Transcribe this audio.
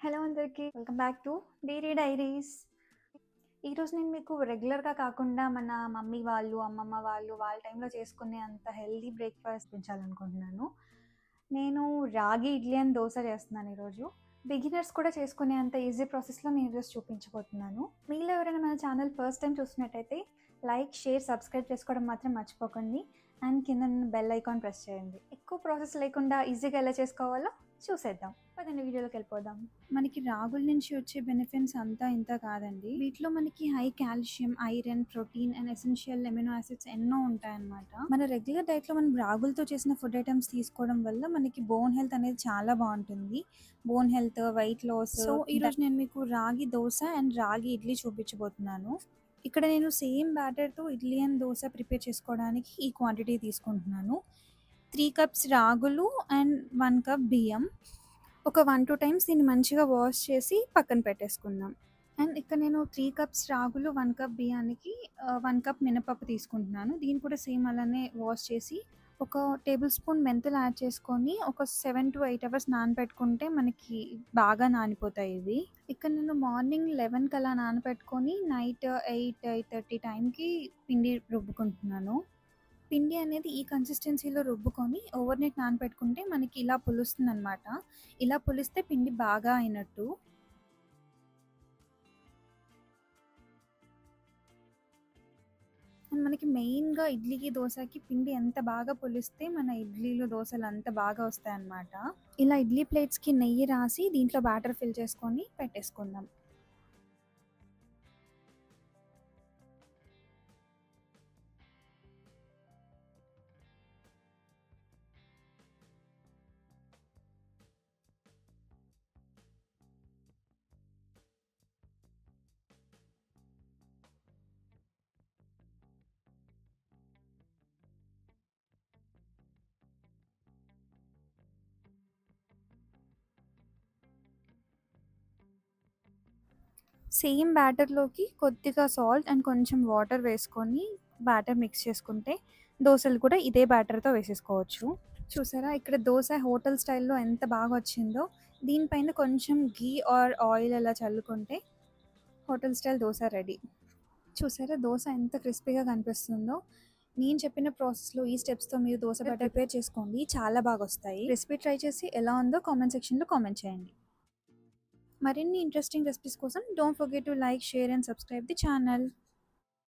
Hello అందరికీ. Welcome back to diary diaries. ఈరోజు నేను మీకు రెగ్యులర్‌గా కాకుండా మన మమ్మీ వాళ్ళు, అమ్మమ్మ వాళ్ళు వాళ్ళ టైంలో చేసుకునే అంత హెల్తీ బ్రేక్‌ఫాస్ట్ చూపించాలనుకుంటున్నాను. నేను రాగి ఇడ్లీ అండ్ దోస చేస్తున్నాను ఈరోజు. బిగినర్స్ కూడా చేసుకునే అంత ఈజీ ప్రాసెస్‌లో నేను ఈరోజు చూపించబోతున్నాను. మీలో ఎవరైనా మన ఛానల్ ఫస్ట్ టైం చూస్తున్నట్టయితే లైక్, షేర్, సబ్స్క్రైబ్ చేసుకోవడం మాత్రం మర్చిపోకండి. అండ్ కింద ఉన్న బెల్ ఐకాన్ ప్రెస్ చేయండి. ఎక్కువ ప్రాసెస్ లేకుండా ఈజీగా ఎలా చేసుకోవాలో చూసేద్దాం. పదండి వీడియోలోకి వెళ్ళిపోదాం. మనకి రాగుల నుంచి వచ్చే బెనిఫిట్స్ అంతా ఇంత కాదండి. వీటిలో మనకి high calcium, iron, protein and essential amino acids ఎన్నో ఉంటాయన్నమాట. మన రెగ్యులర్ డైట్ లో మనం రాగులతో చేసిన ఫుడ్ ఐటమ్స్ తీసుకోవడం వల్ల మనకి బోన్ హెల్త్ అనేది చాలా బాగుంటుంది. Bone health, weight loss. So ఈరోజు నేను మీకు రాగి దోశ అండ్ రాగి ఇడ్లీ చూపించబోతున్నాను. ఇక్కడ నేను సేమ్ బ్యాటర్తో ఇడ్లీ అండ్ దోశ ప్రిపేర్ చేసుకోవడానికి ఈ క్వాంటిటీ తీసుకుంటున్నాను. 3 కప్స్ రాగులు అండ్ 1 కప్ బియ్యం. ఒక 1-2 టైమ్స్ దీన్ని మంచిగా వాష్ చేసి పక్కన పెట్టేసుకుందాం. అండ్ ఇక్కడ నేను 3 కప్స్ రాగులు, 1 కప్ బియ్యానికి 1 కప్ మినపప్పు తీసుకుంటున్నాను. దీన్ని కూడా సేమ్ అలానే వాష్ చేసి ఒక టేబుల్ స్పూన్ మెంతులు యాడ్ చేసుకొని ఒక 7-8 అవర్స్ నానబెట్టుకుంటే మనకి బాగా నానిపోతాయి ఇవి. ఇక్కడ నేను మార్నింగ్ 11కి అలా నానబెట్టుకొని నైట్ 8-8:30 టైంకి పిండి రుబ్బుకుంటున్నాను. పిండి అనేది ఈ కన్సిస్టెన్సీలో రుబ్బుకొని ఓవర్ నైట్ నానబెట్టుకుంటే మనకి ఇలా పులుస్తుందనమాట. ఇలా పులిస్తే పిండి బాగా అయినట్టు. అండ్ మనకి మెయిన్‌గా ఇడ్లీకి, దోసకి పిండి ఎంత బాగా పులిస్తే మన ఇడ్లీలు, దోసలు అంత బాగా వస్తాయన్నమాట. ఇలా ఇడ్లీ ప్లేట్స్‌కి నెయ్యి రాసి దీంట్లో బ్యాటర్ ఫిల్ చేసుకొని పెట్టేసుకుందాం. సేమ్ బ్యాటర్‌లోకి కొద్దిగా సాల్ట్ అండ్ కొంచెం వాటర్ వేసుకొని బ్యాటర్ మిక్స్ చేసుకుంటే దోసలు కూడా ఇదే బ్యాటర్‌తో వేసేసుకోవచ్చు. చూసారా ఇక్కడ దోస హోటల్ స్టైల్‌లో ఎంత బాగా వచ్చిందో. దీనిపైన కొంచెం ఘీ ఆర్ ఆయిల్ అలా చల్లుకుంటే హోటల్ స్టైల్ దోస రెడీ. చూసారా దోస ఎంత క్రిస్పీగా కనిపిస్తుందో. నేను చెప్పిన ప్రాసెస్‌లో ఈ స్టెప్స్‌తో మీరు దోస బ్యాటర్ ప్రిపేర్ చేసుకోండి. చాలా బాగా వస్తాయి. రెసిపీ ట్రై చేసి ఎలా ఉందో కామెంట్ సెక్షన్‌లో కామెంట్ చేయండి. మరిన్ని ఇంట్రెస్టింగ్ రెసిపీస్ కోసం don't forget to like, share and subscribe the channel.